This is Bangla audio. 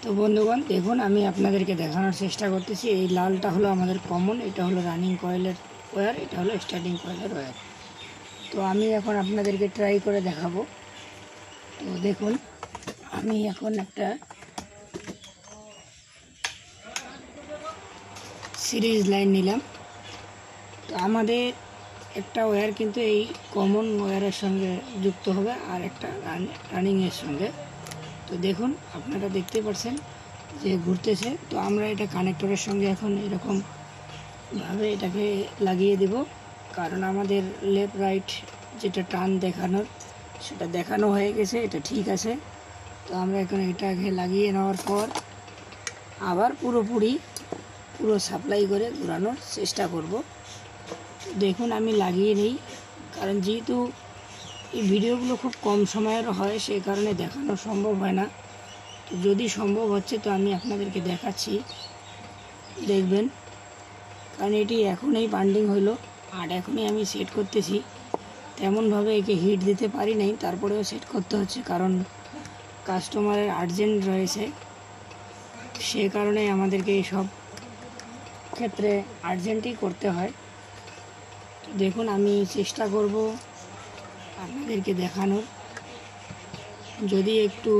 তো বন্ধুগণ দেখুন, আমি আপনাদেরকে দেখানোর চেষ্টা করতেছি। এই লালটা হলো আমাদের কমন, এটা হলো রানিং কয়েলের ওয়্যার, এটা হলো স্টার্টিং কয়েলের ওয়্যার। তো আমি এখন আপনাদেরকে ট্রাই করে দেখাবো। তো দেখুন, আমি এখন একটা সিরিজ লাইন নিলাম। তো আমাদের একটা ওয়্যার কিন্তু এই কমন ওয়্যারের সঙ্গে যুক্ত হবে আর একটা রানিংয়ের সঙ্গে। তো দেখুন, আপনারা দেখতে পাচ্ছেন যে ঘুরতেছে। তো আমরা এটা কানেক্টরের সঙ্গে এখন এরকমভাবে এটাকে লাগিয়ে দেব, কারণ আমাদের লেফট রাইট যেটা টান দেখানোর সেটা দেখানো হয়ে গেছে, এটা ঠিক আছে। তো আমরা এখন এটাকে লাগিয়ে নেওয়ার পর আবার পুরো সাপ্লাই করে ঘোরানোর চেষ্টা করব। দেখুন, আমি লাগিয়ে নিই, কারণ যেহেতু এই ভিডিওগুলো খুব কম সময়ের হয় সেই কারণে দেখানো সম্ভব হয় না। তো যদি সম্ভব হচ্ছে তো আমি আপনাদেরকে দেখাচ্ছি, দেখবেন। কারণ এটি এখনই বান্ডিং হইলো আর এখনই আমি সেট করতেছি। তেমনভাবে একে হিট দিতে পারি নাই, তারপরেও সেট করতে হচ্ছে, কারণ কাস্টমারের আর্জেন্ট রয়েছে। সে কারণে আমাদেরকে এই সব ক্ষেত্রে আর্জেন্টই করতে হয়। তো দেখুন, আমি চেষ্টা করব আপনাদেরকে দেখানোর। যদি একটু